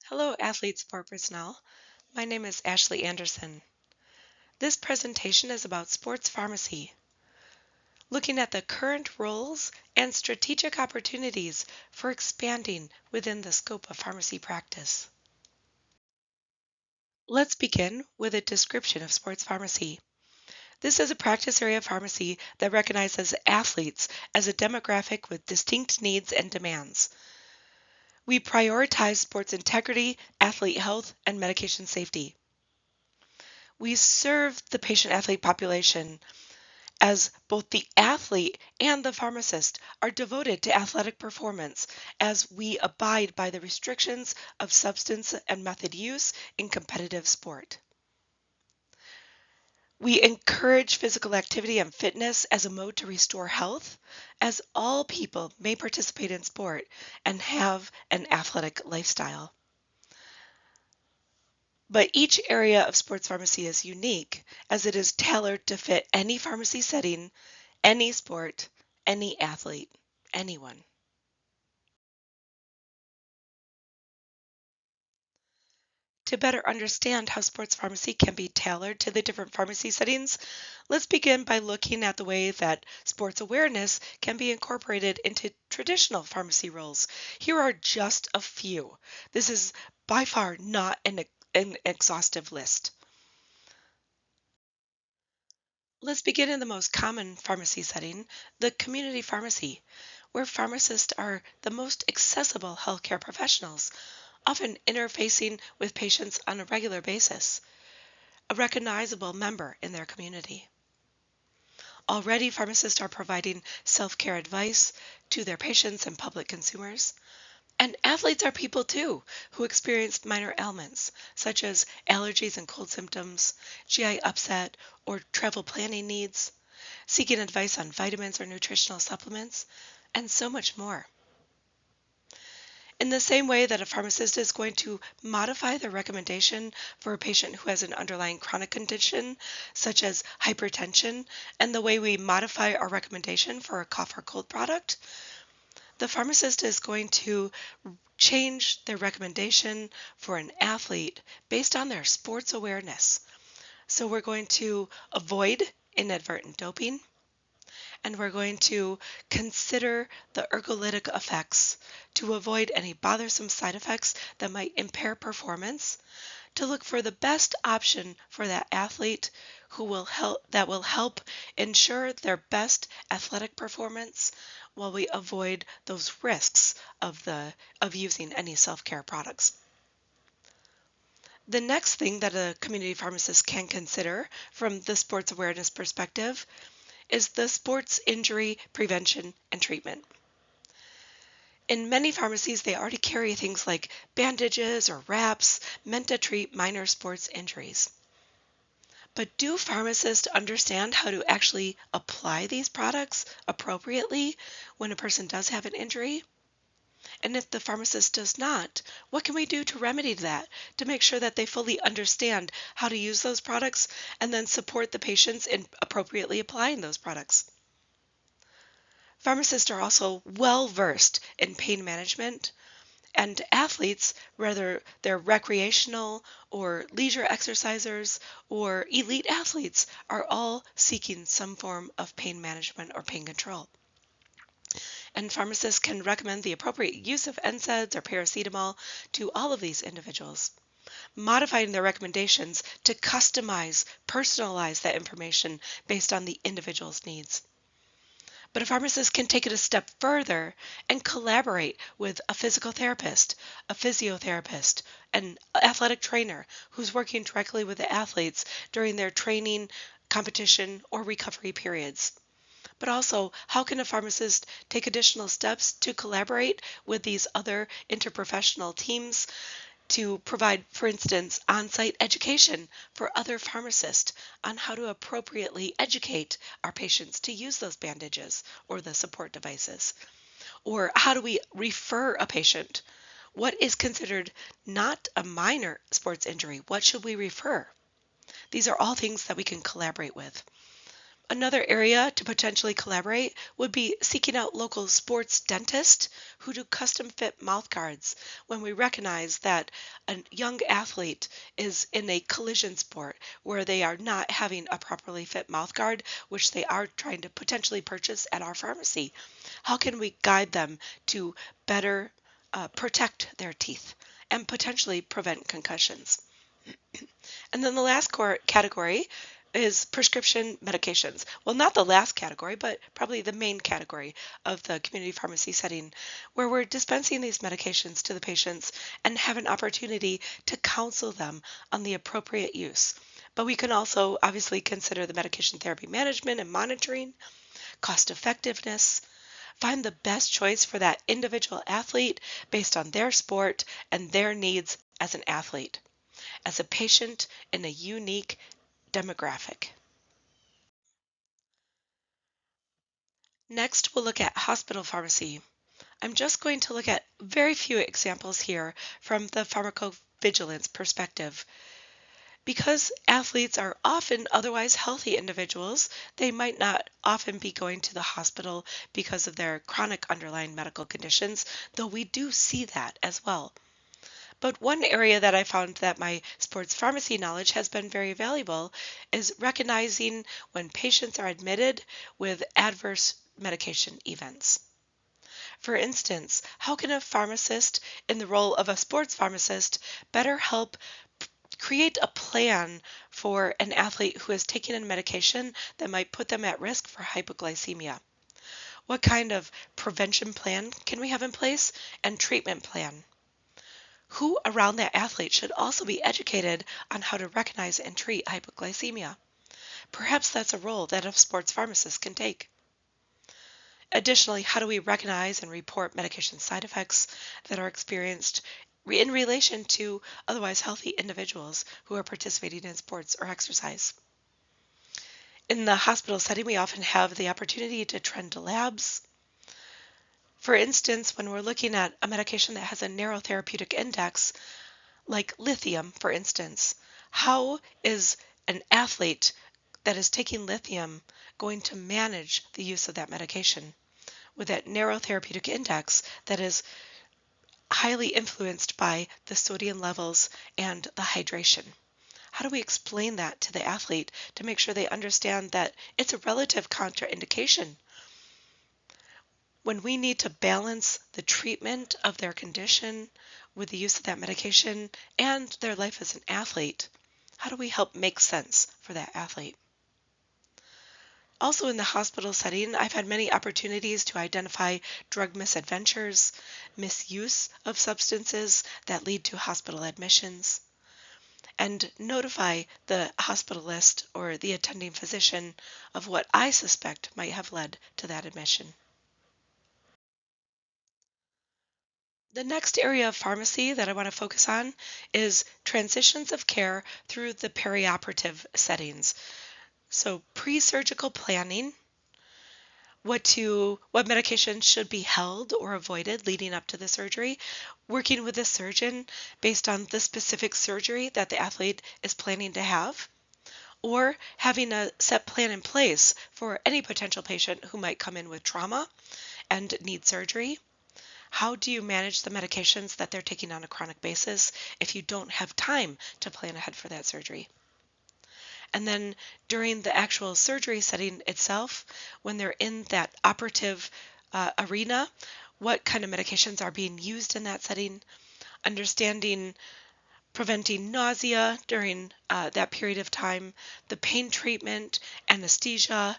Hello, athlete sport personnel. My name is Ashley Anderson. This presentation is about sports pharmacy, looking at the current roles and strategic opportunities for expanding within the scope of pharmacy practice. Let's begin with a description of sports pharmacy. This is a practice area of pharmacy that recognizes athletes as a demographic with distinct needs and demands. We prioritize sports integrity, athlete health, and medication safety. We serve the patient athlete population as both the athlete and the pharmacist are devoted to athletic performance as we abide by the restrictions of substance and method use in competitive sport. We encourage physical activity and fitness as a mode to restore health, as all people may participate in sport and have an athletic lifestyle. But each area of sports pharmacy is unique as it is tailored to fit any pharmacy setting, any sport, any athlete, anyone. To better understand how sports pharmacy can be tailored to the different pharmacy settings, let's begin by looking at the way that sports awareness can be incorporated into traditional pharmacy roles. Here are just a few. This is by far not an exhaustive list. Let's begin in the most common pharmacy setting, the community pharmacy, where pharmacists are the most accessible healthcare professionals, often interfacing with patients on a regular basis, a recognizable member in their community. Already, pharmacists are providing self-care advice to their patients and public consumers. And athletes are people too, who experience minor ailments, such as allergies and cold symptoms, GI upset, or travel planning needs, seeking advice on vitamins or nutritional supplements, and so much more. In the same way that a pharmacist is going to modify their recommendation for a patient who has an underlying chronic condition, such as hypertension, and the way we modify our recommendation for a cough or cold product, the pharmacist is going to change their recommendation for an athlete based on their sports awareness. So we're going to avoid inadvertent doping, and we're going to consider the ergolytic effects to avoid any bothersome side effects that might impair performance, to look for the best option for that athlete that will help ensure their best athletic performance while we avoid those risks of using any self-care products. The next thing that a community pharmacist can consider from the sports awareness perspective is the sports injury prevention and treatment. In many pharmacies, they already carry things like bandages or wraps meant to treat minor sports injuries. But do pharmacists understand how to actually apply these products appropriately when a person does have an injury? And if the pharmacist does not, what can we do to remedy that, to make sure that they fully understand how to use those products and then support the patients in appropriately applying those products? Pharmacists are also well versed in pain management, and athletes, whether they're recreational or leisure exercisers or elite athletes, are all seeking some form of pain management or pain control. And pharmacists can recommend the appropriate use of NSAIDs or paracetamol to all of these individuals, modifying their recommendations to customize, personalize that information based on the individual's needs. But a pharmacist can take it a step further and collaborate with a physical therapist, a physiotherapist, an athletic trainer who's working directly with the athletes during their training, competition, or recovery periods. But also, how can a pharmacist take additional steps to collaborate with these other interprofessional teams to provide, for instance, on-site education for other pharmacists on how to appropriately educate our patients to use those bandages or the support devices? Or how do we refer a patient? What is considered not a minor sports injury? What should we refer? These are all things that we can collaborate with. Another area to potentially collaborate would be seeking out local sports dentists who do custom fit mouth guards when we recognize that a young athlete is in a collision sport where they are not having a properly fit mouth guard, which they are trying to potentially purchase at our pharmacy. How can we guide them to better protect their teeth and potentially prevent concussions? And then the last category is prescription medications. Well, not the last category, but probably the main category of the community pharmacy setting, where we're dispensing these medications to the patients and have an opportunity to counsel them on the appropriate use. But we can also obviously consider the medication therapy management and monitoring, cost effectiveness, find the best choice for that individual athlete based on their sport and their needs as an athlete, as a patient in a unique demographic. Next, we'll look at hospital pharmacy. I'm just going to look at very few examples here from the pharmacovigilance perspective. Because athletes are often otherwise healthy individuals, they might not often be going to the hospital because of their chronic underlying medical conditions, though we do see that as well. But one area that I found that my sports pharmacy knowledge has been very valuable is recognizing when patients are admitted with adverse medication events. For instance, how can a pharmacist in the role of a sports pharmacist better help create a plan for an athlete who is taking a medication that might put them at risk for hypoglycemia? What kind of prevention plan can we have in place and treatment plan? Who around that athlete should also be educated on how to recognize and treat hypoglycemia? Perhaps that's a role that a sports pharmacist can take. Additionally, how do we recognize and report medication side effects that are experienced in relation to otherwise healthy individuals who are participating in sports or exercise? In the hospital setting, we often have the opportunity to trend to labs. For instance, when we're looking at a medication that has a narrow therapeutic index, like lithium, for instance, how is an athlete that is taking lithium going to manage the use of that medication with that narrow therapeutic index that is highly influenced by the sodium levels and the hydration? How do we explain that to the athlete to make sure they understand that it's a relative contraindication? When we need to balance the treatment of their condition with the use of that medication and their life as an athlete, how do we help make sense for that athlete? Also in the hospital setting, I've had many opportunities to identify drug misadventures, misuse of substances that lead to hospital admissions, and notify the hospitalist or the attending physician of what I suspect might have led to that admission. The next area of pharmacy that I want to focus on is transitions of care through the perioperative settings. So pre-surgical planning, what medications should be held or avoided leading up to the surgery, working with the surgeon based on the specific surgery that the athlete is planning to have, or having a set plan in place for any potential patient who might come in with trauma and need surgery. How do you manage the medications that they're taking on a chronic basis if you don't have time to plan ahead for that surgery? And then during the actual surgery setting itself, when they're in that operative arena, what kind of medications are being used in that setting? Understanding preventing nausea during that period of time, the pain treatment, anesthesia,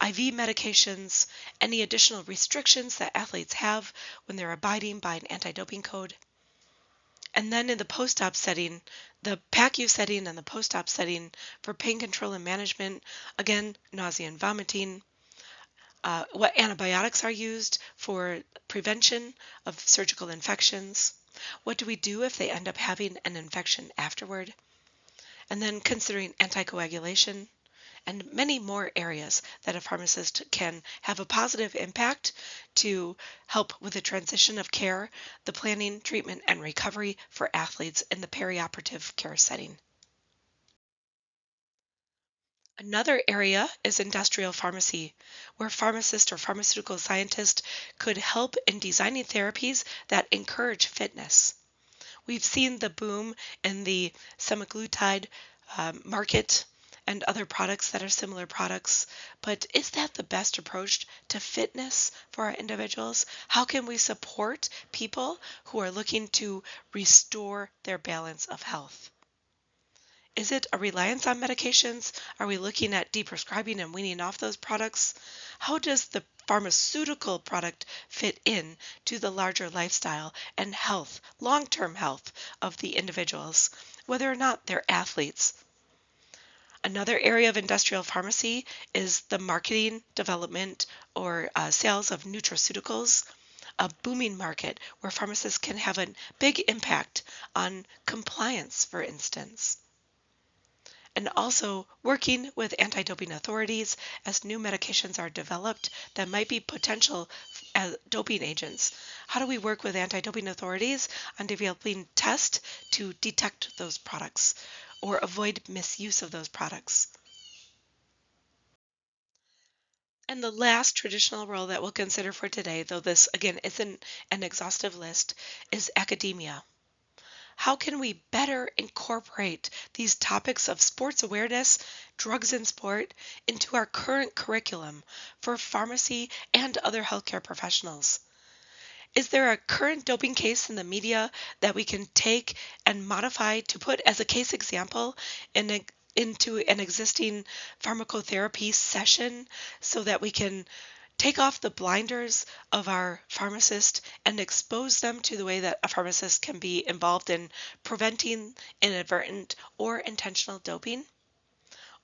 IV medications, any additional restrictions that athletes have when they're abiding by an anti-doping code. And then in the post-op setting, the PACU setting and the post-op setting for pain control and management, again, nausea and vomiting, what antibiotics are used for prevention of surgical infections. What do we do if they end up having an infection afterward? And then considering anticoagulation and many more areas that a pharmacist can have a positive impact to help with the transition of care, the planning, treatment, and recovery for athletes in the perioperative care setting. Another area is industrial pharmacy, where pharmacists or pharmaceutical scientists could help in designing therapies that encourage fitness. We've seen the boom in the semaglutide market and other products that are similar products, but is that the best approach to fitness for our individuals? How can we support people who are looking to restore their balance of health? Is it a reliance on medications? Are we looking at deprescribing and weaning off those products? How does the pharmaceutical product fit in to the larger lifestyle and health, long-term health of the individuals, whether or not they're athletes? Another area of industrial pharmacy is the marketing, development, or sales of nutraceuticals, a booming market where pharmacists can have a big impact on compliance, for instance, and also working with anti-doping authorities as new medications are developed that might be potential as doping agents. How do we work with anti-doping authorities on developing tests to detect those products or avoid misuse of those products? And the last traditional role that we'll consider for today, though this again isn't an exhaustive list, is academia. How can we better incorporate these topics of sports awareness, drugs in sport, into our current curriculum for pharmacy and other healthcare professionals? Is there a current doping case in the media that we can take and modify to put as a case example into an existing pharmacotherapy session so that we can take off the blinders of our pharmacist and expose them to the way that a pharmacist can be involved in preventing inadvertent or intentional doping?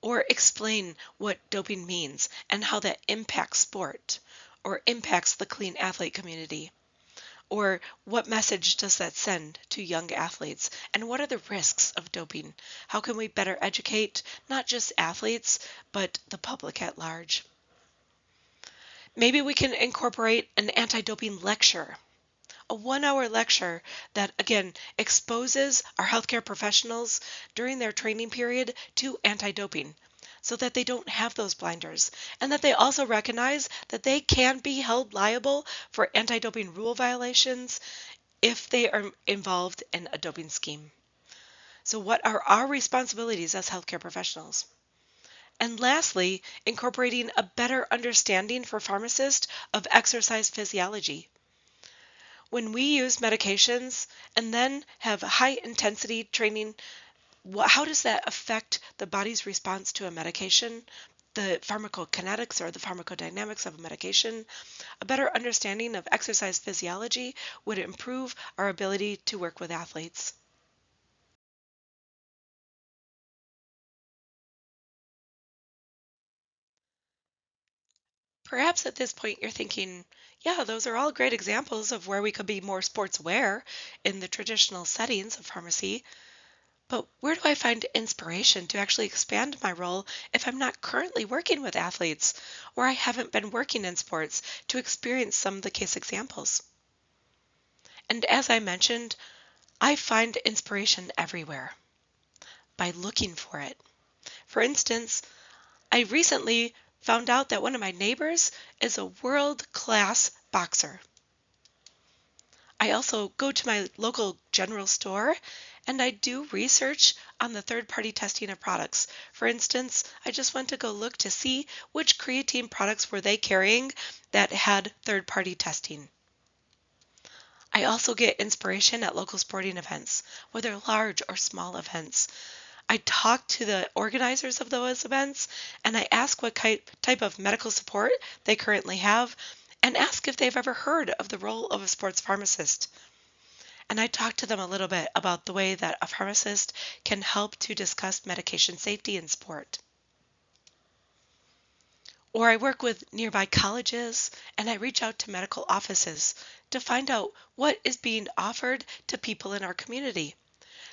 Or explain what doping means and how that impacts sport or impacts the clean athlete community? Or what message does that send to young athletes? And what are the risks of doping? How can we better educate not just athletes, but the public at large? Maybe we can incorporate an anti-doping lecture, a 1 hour lecture that, again, exposes our healthcare professionals during their training period to anti-doping so that they don't have those blinders and that they also recognize that they can be held liable for anti-doping rule violations if they are involved in a doping scheme. So what are our responsibilities as healthcare professionals? And lastly, incorporating a better understanding for pharmacists of exercise physiology. When we use medications and then have high intensity training, how does that affect the body's response to a medication, the pharmacokinetics or the pharmacodynamics of a medication? A better understanding of exercise physiology would improve our ability to work with athletes. Perhaps at this point you're thinking, yeah, those are all great examples of where we could be more sports aware in the traditional settings of pharmacy, but where do I find inspiration to actually expand my role if I'm not currently working with athletes or I haven't been working in sports to experience some of the case examples? And as I mentioned, I find inspiration everywhere by looking for it. For instance, I recently found out that one of my neighbors is a world-class boxer. I also go to my local general store and I do research on the third-party testing of products. For instance, I just went to go look to see which creatine products were they carrying that had third-party testing. I also get inspiration at local sporting events, whether large or small events. I talk to the organizers of those events and I ask what type of medical support they currently have and ask if they've ever heard of the role of a sports pharmacist. And I talk to them a little bit about the way that a pharmacist can help to discuss medication safety in sport. Or I work with nearby colleges and I reach out to medical offices to find out what is being offered to people in our community.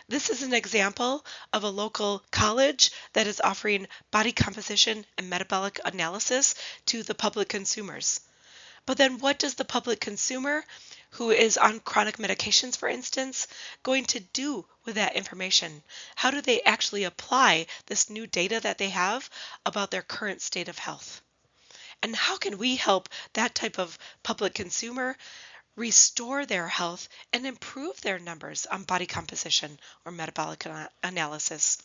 This is an example of a local college that is offering body composition and metabolic analysis to the public consumers. But then what does the public consumer who is on chronic medications, for instance, going to do with that information? How do they actually apply this new data that they have about their current state of health? And how can we help that type of public consumer restore their health and improve their numbers on body composition or metabolic analysis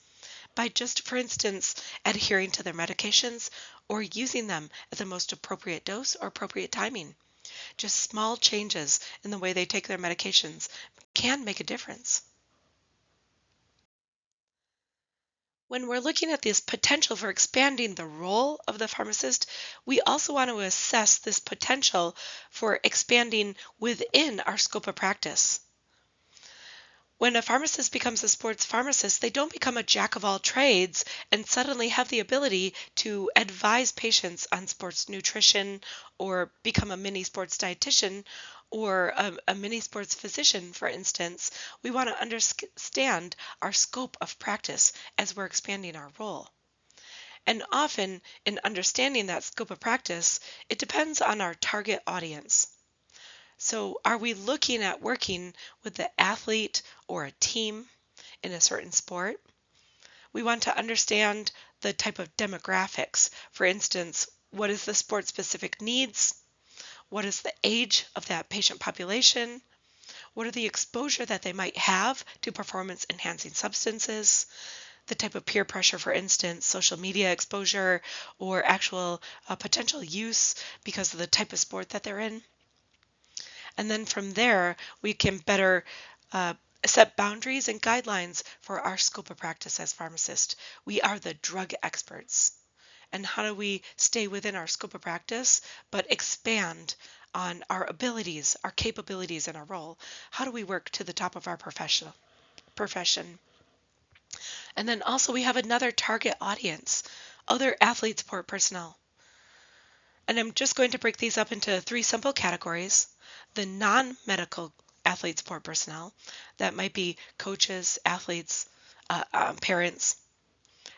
by just, for instance, adhering to their medications or using them at the most appropriate dose or appropriate timing? Just small changes in the way they take their medications can make a difference. When we're looking at this potential for expanding the role of the pharmacist, we also want to assess this potential for expanding within our scope of practice. When a pharmacist becomes a sports pharmacist, they don't become a jack of all trades and suddenly have the ability to advise patients on sports nutrition or become a mini sports dietitian or a mini sports physician, for instance. We want to understand our scope of practice as we're expanding our role. And often, in understanding that scope of practice, it depends on our target audience. So are we looking at working with the athlete or a team in a certain sport? We want to understand the type of demographics. For instance, what is the sport-specific needs? What is the age of that patient population? What are the exposure that they might have to performance-enhancing substances? The type of peer pressure, for instance, social media exposure, or actual potential use because of the type of sport that they're in. And then from there, we can better set boundaries and guidelines for our scope of practice as pharmacists. We are the drug experts. And how do we stay within our scope of practice, but expand on our abilities, our capabilities, and our role? How do we work to the top of our profession? And then also we have another target audience, other athlete support personnel. And I'm just going to break these up into 3 simple categories. The non-medical athlete support personnel, that might be coaches, athletes, parents,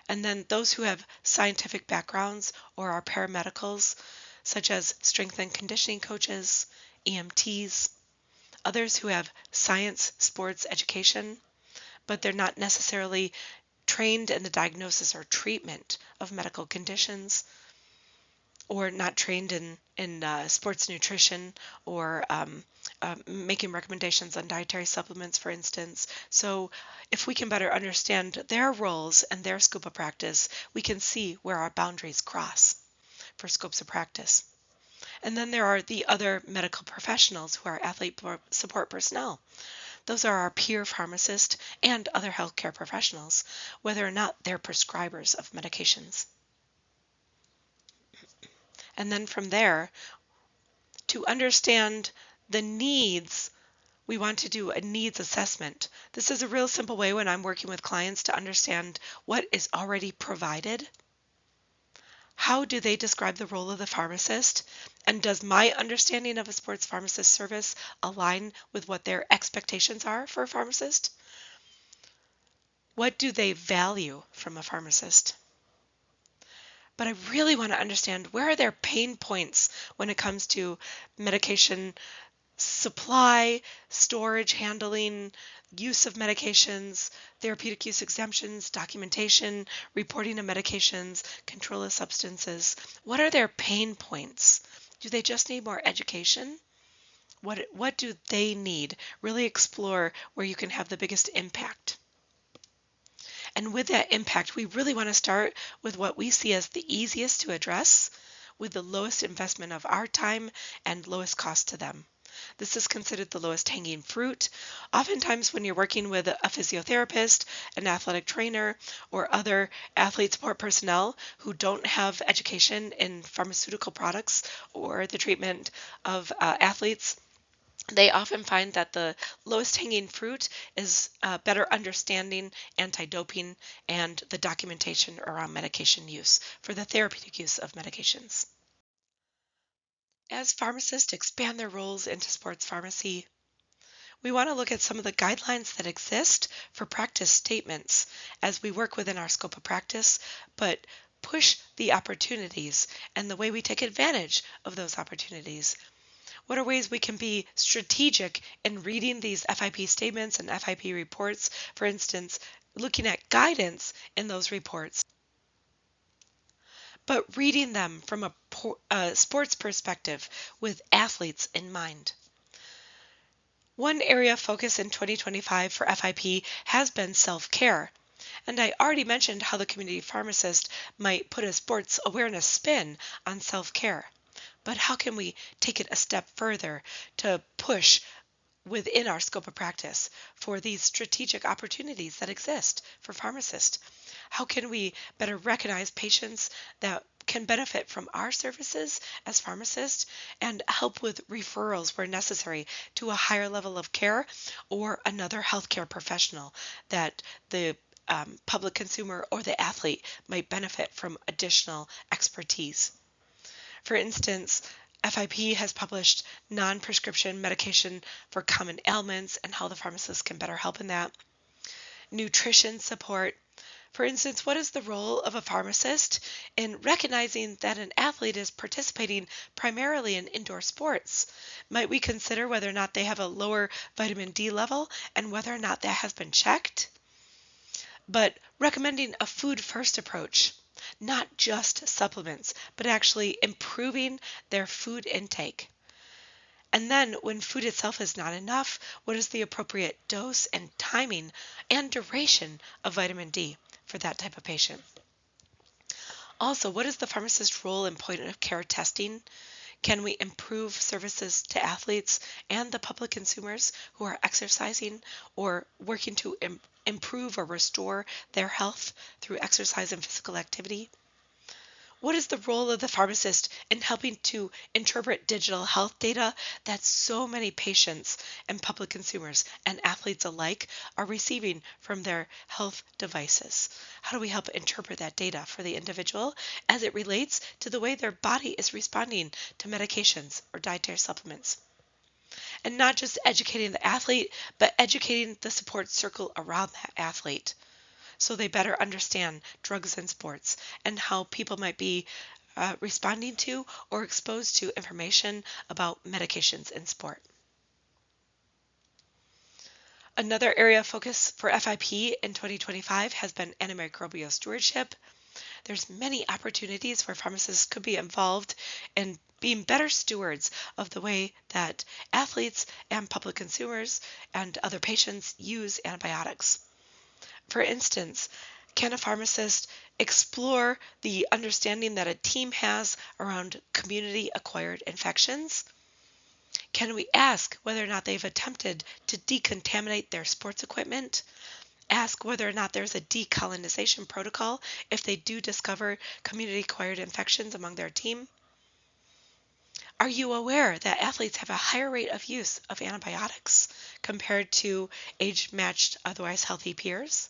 and then those who have scientific backgrounds or are paramedicals, such as strength and conditioning coaches, EMTs, others who have science, sports, education, but they're not necessarily trained in the diagnosis or treatment of medical conditions, or not trained in sports nutrition or making recommendations on dietary supplements, for instance. So if we can better understand their roles and their scope of practice, we can see where our boundaries cross for scopes of practice. And then there are the other medical professionals who are athlete support personnel. Those are our peer pharmacists and other healthcare professionals, whether or not they're prescribers of medications. And then from there, to understand the needs, we want to do a needs assessment. This is a real simple way when I'm working with clients to understand what is already provided. How do they describe the role of the pharmacist? And does my understanding of a sports pharmacist service align with what their expectations are for a pharmacist? What do they value from a pharmacist? But I really want to understand, where are their pain points when it comes to medication supply, storage, handling, use of medications, therapeutic use exemptions, documentation, reporting of medications, control of substances. What are their pain points? Do they just need more education? What do they need? Really explore where you can have the biggest impact. And with that impact, we really want to start with what we see as the easiest to address, with the lowest investment of our time and lowest cost to them. This is considered the lowest hanging fruit. Oftentimes when you're working with a physiotherapist, an athletic trainer, or other athlete support personnel who don't have education in pharmaceutical products or the treatment of athletes, they often find that the lowest hanging fruit is better understanding anti-doping and the documentation around medication use for the therapeutic use of medications. As pharmacists expand their roles into sports pharmacy, we want to look at some of the guidelines that exist for practice statements as we work within our scope of practice, but push the opportunities and the way we take advantage of those opportunities. What are ways we can be strategic in reading these FIP statements and FIP reports? For instance, looking at guidance in those reports, but reading them from a sports perspective with athletes in mind. One area of focus in 2025 for FIP has been self-care. And I already mentioned how the community pharmacist might put a sports awareness spin on self-care. But how can we take it a step further to push within our scope of practice for these strategic opportunities that exist for pharmacists? How can we better recognize patients that can benefit from our services as pharmacists and help with referrals where necessary to a higher level of care or another healthcare professional that the public consumer or the athlete might benefit from additional expertise? For instance, FIP has published non-prescription medication for common ailments and how the pharmacist can better help in that. Nutrition support. For instance, what is the role of a pharmacist in recognizing that an athlete is participating primarily in indoor sports? Might we consider whether or not they have a lower vitamin D level and whether or not that has been checked? But recommending a food-first approach, not just supplements, but actually improving their food intake. And then when food itself is not enough, what is the appropriate dose and timing and duration of vitamin D for that type of patient? Also, what is the pharmacist's role in point of care testing? Can we improve services to athletes and the public consumers who are exercising or working to improve or restore their health through exercise and physical activity? What is the role of the pharmacist in helping to interpret digital health data that so many patients and public consumers and athletes alike are receiving from their health devices? How do we help interpret that data for the individual as it relates to the way their body is responding to medications or dietary supplements? And not just educating the athlete, but educating the support circle around that athlete, so they better understand drugs in sports and how people might be responding to or exposed to information about medications in sport. Another area of focus for FIP in 2025 has been antimicrobial stewardship. There's many opportunities where pharmacists could be involved in being better stewards of the way that athletes and public consumers and other patients use antibiotics. For instance, can a pharmacist explore the understanding that a team has around community-acquired infections? Can we ask whether or not they've attempted to decontaminate their sports equipment? Ask whether or not there's a decolonization protocol if they do discover community-acquired infections among their team? Are you aware that athletes have a higher rate of use of antibiotics compared to age-matched, otherwise healthy peers?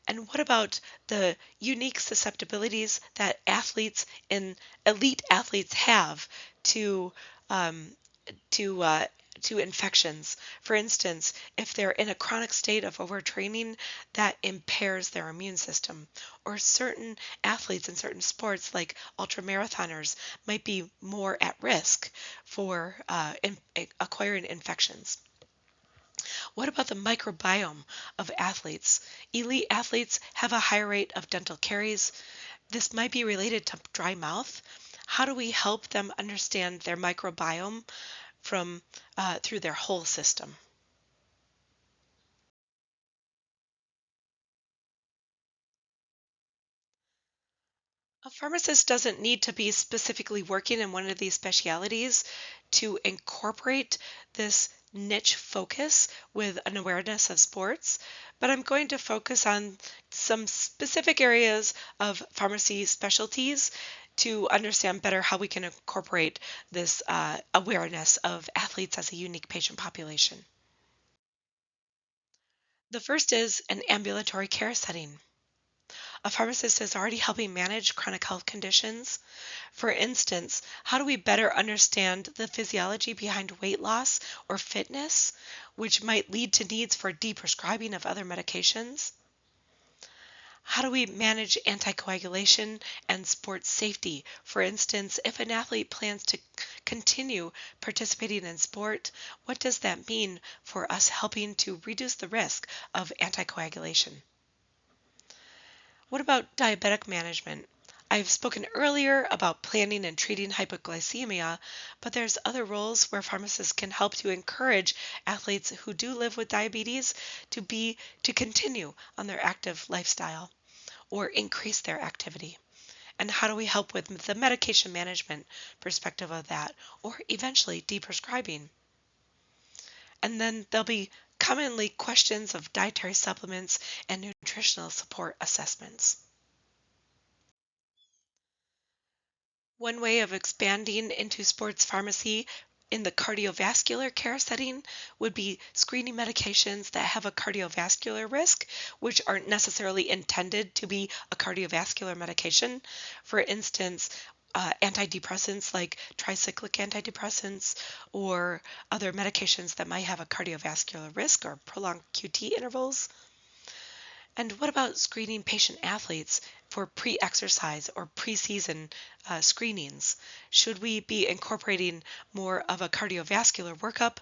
And what about the unique susceptibilities that athletes and elite athletes have to um, to uh, to infections? For instance, if they're in a chronic state of overtraining, that impairs their immune system. Or certain athletes in certain sports, like ultramarathoners, might be more at risk for acquiring infections. What about the microbiome of athletes? Elite athletes have a higher rate of dental caries. This might be related to dry mouth. How do we help them understand their microbiome from through their whole system? A pharmacist doesn't need to be specifically working in one of these specialities to incorporate this niche focus with an awareness of sports, but I'm going to focus on some specific areas of pharmacy specialties to understand better how we can incorporate this awareness of athletes as a unique patient population. The first is an ambulatory care setting. A pharmacist is already helping manage chronic health conditions. For instance, how do we better understand the physiology behind weight loss or fitness, which might lead to needs for deprescribing of other medications? How do we manage anticoagulation and sports safety? For instance, if an athlete plans to continue participating in sport, what does that mean for us helping to reduce the risk of anticoagulation? What about diabetic management? I've spoken earlier about planning and treating hypoglycemia, but there's other roles where pharmacists can help to encourage athletes who do live with diabetes to continue on their active lifestyle or increase their activity. And how do we help with the medication management perspective of that, or eventually deprescribing? And then there'll be commonly questions of dietary supplements and nutritional support assessments. One way of expanding into sports pharmacy in the cardiovascular care setting would be screening medications that have a cardiovascular risk, which aren't necessarily intended to be a cardiovascular medication. For instance, antidepressants like tricyclic antidepressants or other medications that might have a cardiovascular risk or prolonged QT intervals. And what about screening patient athletes for pre-exercise or pre-season screenings? Should we be incorporating more of a cardiovascular workup?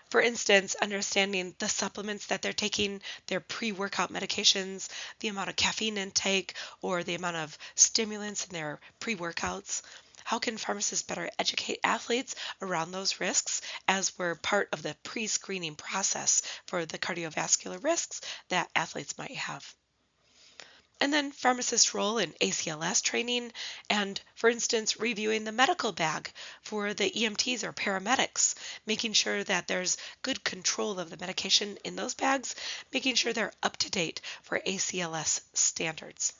For instance, understanding the supplements that they're taking, their pre-workout medications, the amount of caffeine intake, or the amount of stimulants in their pre-workouts. How can pharmacists better educate athletes around those risks as we're part of the pre-screening process for the cardiovascular risks that athletes might have? And then pharmacists' role in ACLS training and, for instance, reviewing the medical bag for the EMTs or paramedics, making sure that there's good control of the medication in those bags, making sure they're up to date for ACLS standards.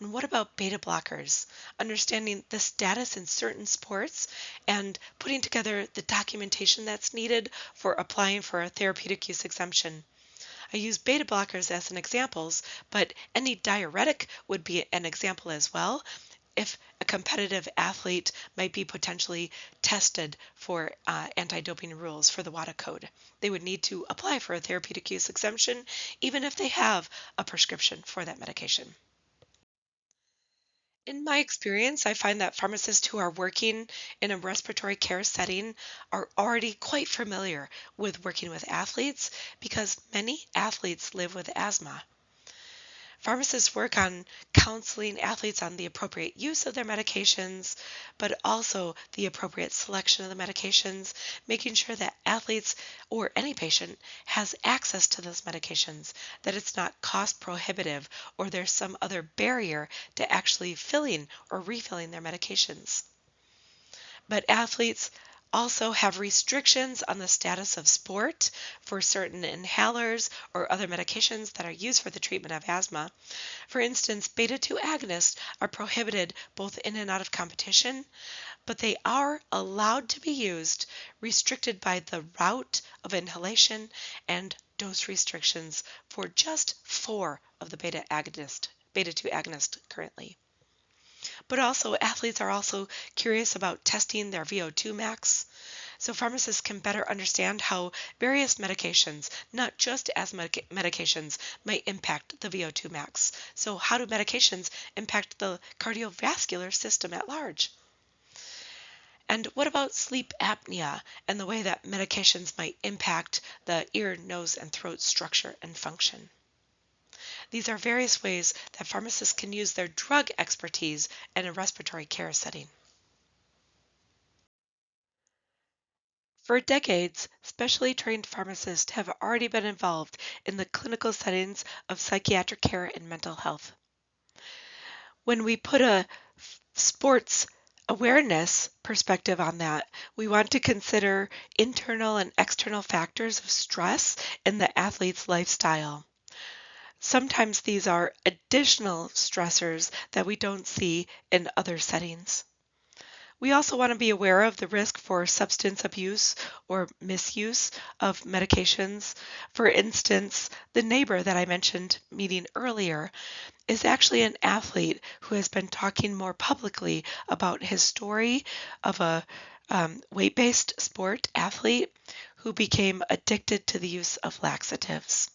And what about beta blockers? Understanding the status in certain sports and putting together the documentation that's needed for applying for a therapeutic use exemption. I use beta blockers as an examples, but any diuretic would be an example as well. If a competitive athlete might be potentially tested for anti-doping rules for the WADA code, they would need to apply for a therapeutic use exemption, even if they have a prescription for that medication. In my experience, I find that pharmacists who are working in a respiratory care setting are already quite familiar with working with athletes because many athletes live with asthma. Pharmacists work on counseling athletes on the appropriate use of their medications, but also the appropriate selection of the medications, making sure that athletes or any patient has access to those medications, that it's not cost prohibitive or there's some other barrier to actually filling or refilling their medications. But athletes also have restrictions on the status of sport for certain inhalers or other medications that are used for the treatment of asthma. For instance, beta 2 agonists are prohibited both in and out of competition, but they are allowed to be used, restricted by the route of inhalation and dose restrictions for just 4 of the beta 2 agonists currently. But also, athletes are also curious about testing their VO2 max. So pharmacists can better understand how various medications, not just asthma medications, might impact the VO2 max. So how do medications impact the cardiovascular system at large? And what about sleep apnea and the way that medications might impact the ear, nose, and throat structure and function? These are various ways that pharmacists can use their drug expertise in a respiratory care setting. For decades, specially trained pharmacists have already been involved in the clinical settings of psychiatric care and mental health. When we put a sports awareness perspective on that, we want to consider internal and external factors of stress in the athlete's lifestyle. Sometimes these are additional stressors that we don't see in other settings. We also want to be aware of the risk for substance abuse or misuse of medications. For instance, the neighbor that I mentioned meeting earlier is actually an athlete who has been talking more publicly about his story of a weight-based sport athlete who became addicted to the use of laxatives.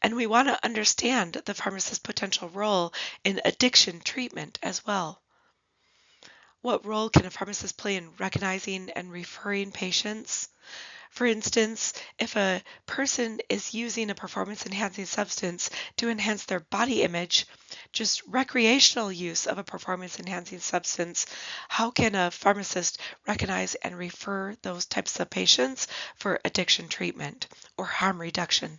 And we want to understand the pharmacist's potential role in addiction treatment as well. What role can a pharmacist play in recognizing and referring patients? For instance, if a person is using a performance enhancing substance to enhance their body image, just recreational use of a performance enhancing substance, how can a pharmacist recognize and refer those types of patients for addiction treatment or harm reduction?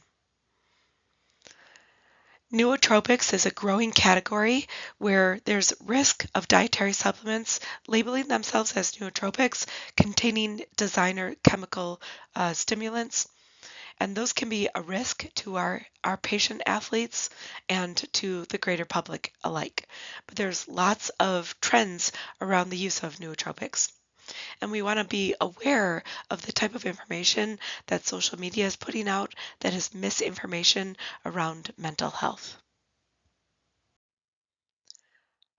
Nootropics is a growing category where there's risk of dietary supplements labeling themselves as nootropics containing designer chemical stimulants. And those can be a risk to our patient athletes and to the greater public alike. But there's lots of trends around the use of nootropics. And we want to be aware of the type of information that social media is putting out that is misinformation around mental health.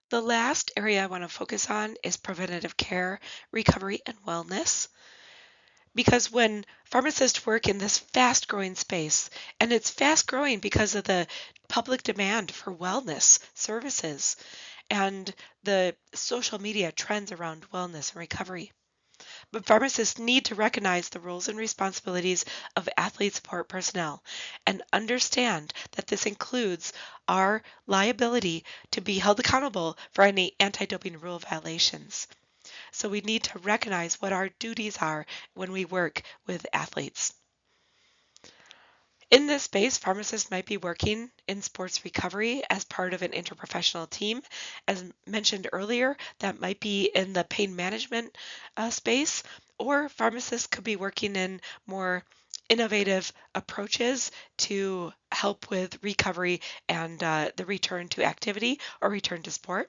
The last area I want to focus on is preventative care, recovery, and wellness. Because when pharmacists work in this fast growing space, and it's fast growing because of the public demand for wellness services and the social media trends around wellness and recovery. But pharmacists need to recognize the roles and responsibilities of athlete support personnel and understand that this includes our liability to be held accountable for any anti-doping rule violations. So we need to recognize what our duties are when we work with athletes. In this space, pharmacists might be working in sports recovery as part of an interprofessional team. As mentioned earlier, that might be in the pain management space, or pharmacists could be working in more innovative approaches to help with recovery and the return to activity or return to sport.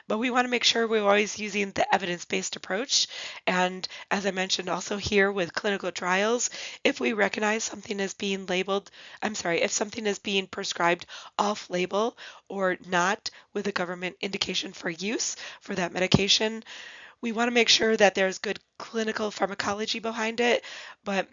But we want to make sure we're always using the evidence-based approach. And as I mentioned also here with clinical trials, if we recognize something as being if something is being prescribed off-label or not with a government indication for use for that medication, we want to make sure that there's good clinical pharmacology behind it. But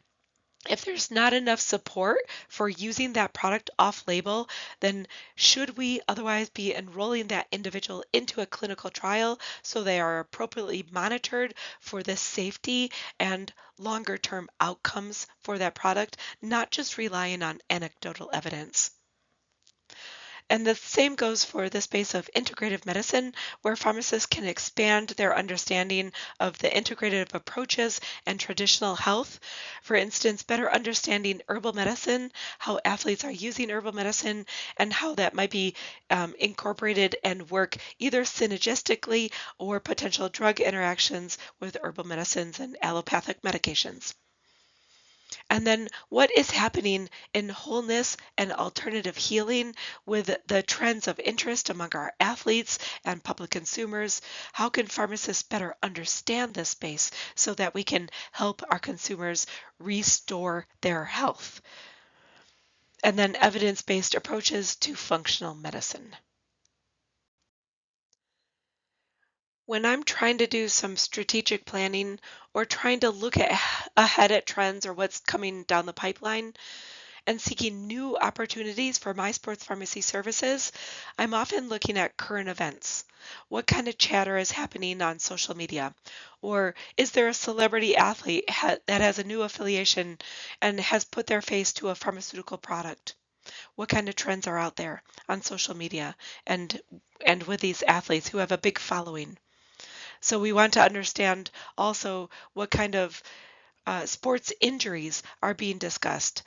if there's not enough support for using that product off label, then should we otherwise be enrolling that individual into a clinical trial so they are appropriately monitored for the safety and longer term outcomes for that product, not just relying on anecdotal evidence? And the same goes for the space of integrative medicine, where pharmacists can expand their understanding of the integrative approaches and traditional health. For instance, better understanding herbal medicine, how athletes are using herbal medicine, and how that might be incorporated and work either synergistically or potential drug interactions with herbal medicines and allopathic medications. And then what is happening in wholeness and alternative healing with the trends of interest among our athletes and public consumers? How can pharmacists better understand this space so that we can help our consumers restore their health? And then evidence-based approaches to functional medicine. When I'm trying to do some strategic planning or trying to look ahead at trends or what's coming down the pipeline, and seeking new opportunities for my sports pharmacy services, I'm often looking at current events. What kind of chatter is happening on social media? Or is there a celebrity athlete that has a new affiliation and has put their face to a pharmaceutical product? What kind of trends are out there on social media and with these athletes who have a big following? So we want to understand also what kind of sports injuries are being discussed.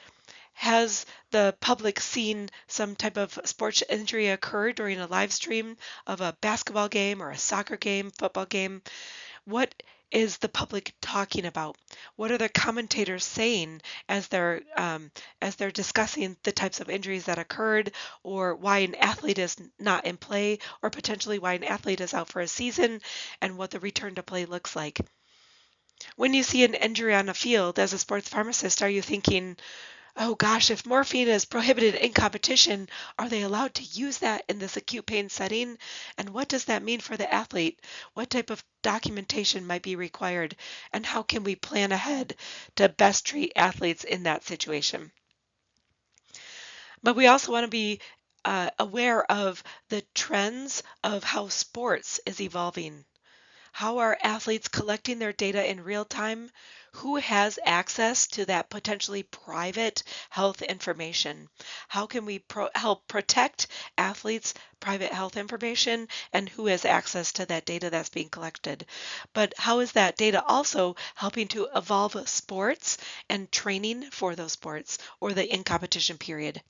Has the public seen some type of sports injury occur during a live stream of a basketball game or a soccer game, football game? What is the public talking about? What are the commentators saying as they're discussing the types of injuries that occurred, or why an athlete is not in play, or potentially why an athlete is out for a season, and what the return to play looks like? When you see an injury on a field as a sports pharmacist, are you thinking, oh gosh, if morphine is prohibited in competition, are they allowed to use that in this acute pain setting? And what does that mean for the athlete? What type of documentation might be required? And how can we plan ahead to best treat athletes in that situation? But we also want to be aware of the trends of how sports is evolving. How are athletes collecting their data in real time? Who has access to that potentially private health information? How can we help protect athletes' private health information, and who has access to that data that's being collected? But how is that data also helping to evolve sports and training for those sports or the in competition period?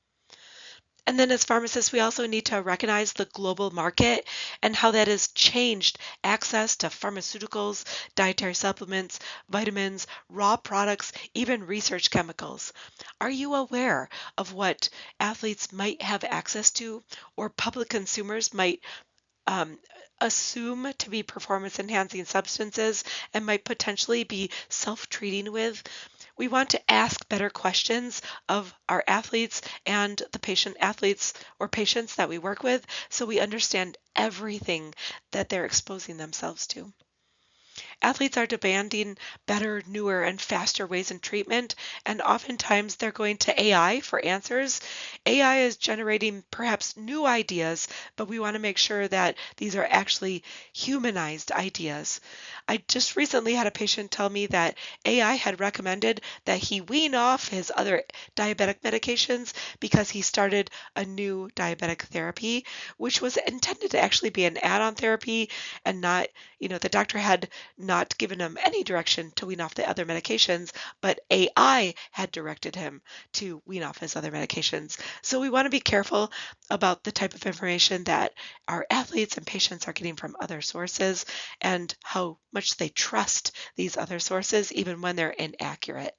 And then as pharmacists, we also need to recognize the global market and how that has changed access to pharmaceuticals, dietary supplements, vitamins, raw products, even research chemicals. Are you aware of what athletes might have access to or public consumers might um, assume to be performance enhancing substances and might potentially be self treating with? We want to ask better questions of our athletes and the patient athletes or patients that we work with so we understand everything that they're exposing themselves to. Athletes are demanding better, newer, and faster ways in treatment, and oftentimes they're going to AI for answers. AI is generating perhaps new ideas, but we want to make sure that these are actually humanized ideas. I just recently had a patient tell me that AI had recommended that he wean off his other diabetic medications because he started a new diabetic therapy, which was intended to actually be an add on therapy and not, the doctor had not given him any direction to wean off the other medications, but AI had directed him to wean off his other medications. So we want to be careful about the type of information that our athletes and patients are getting from other sources and how much they trust these other sources, even when they're inaccurate.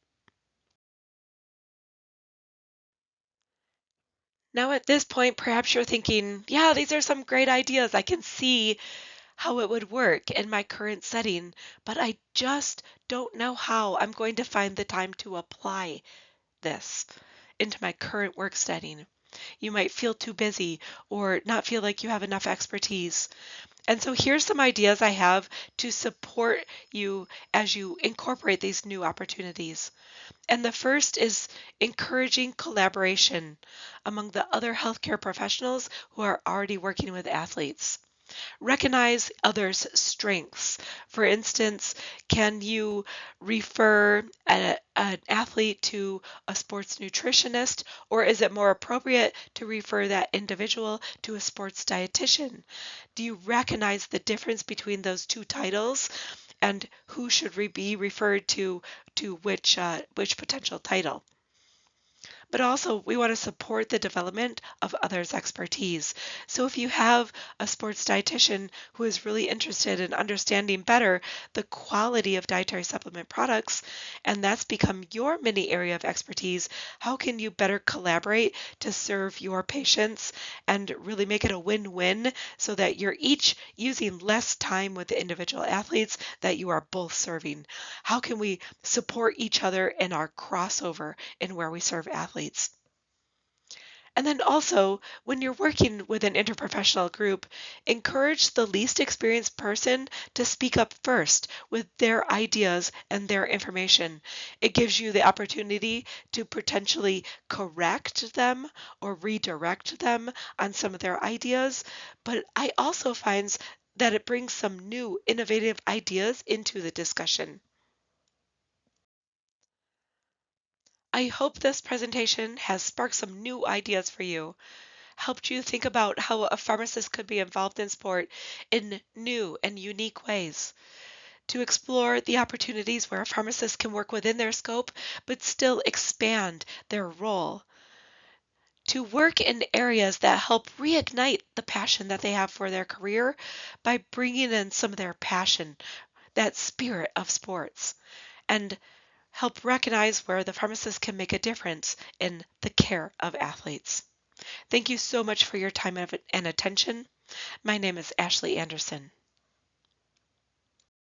Now, at this point, perhaps you're thinking, yeah, these are some great ideas. I can see how it would work in my current setting, but I just don't know how I'm going to find the time to apply this into my current work setting. You might feel too busy or not feel like you have enough expertise. And so here's some ideas I have to support you as you incorporate these new opportunities. And the first is encouraging collaboration among the other healthcare professionals who are already working with athletes. Recognize others' strengths. For instance, can you refer an athlete to a sports nutritionist, or is it more appropriate to refer that individual to a sports dietitian? Do you recognize the difference between those two titles and who should be referred to which potential title? But also we want to support the development of others' expertise. So if you have a sports dietitian who is really interested in understanding better the quality of dietary supplement products, and that's become your mini area of expertise, how can you better collaborate to serve your patients and really make it a win-win so that you're each using less time with the individual athletes that you are both serving? How can we support each other in our crossover in where we serve athletes? And then also, when you're working with an interprofessional group, encourage the least experienced person to speak up first with their ideas and their information. It gives you the opportunity to potentially correct them or redirect them on some of their ideas. But I also find that it brings some new innovative ideas into the discussion. I hope this presentation has sparked some new ideas for you, helped you think about how a pharmacist could be involved in sport in new and unique ways, to explore the opportunities where a pharmacist can work within their scope but still expand their role, to work in areas that help reignite the passion that they have for their career by bringing in some of their passion, that spirit of sports, and help recognize where the pharmacist can make a difference in the care of athletes. Thank you so much for your time and attention. My name is Ashley Anderson.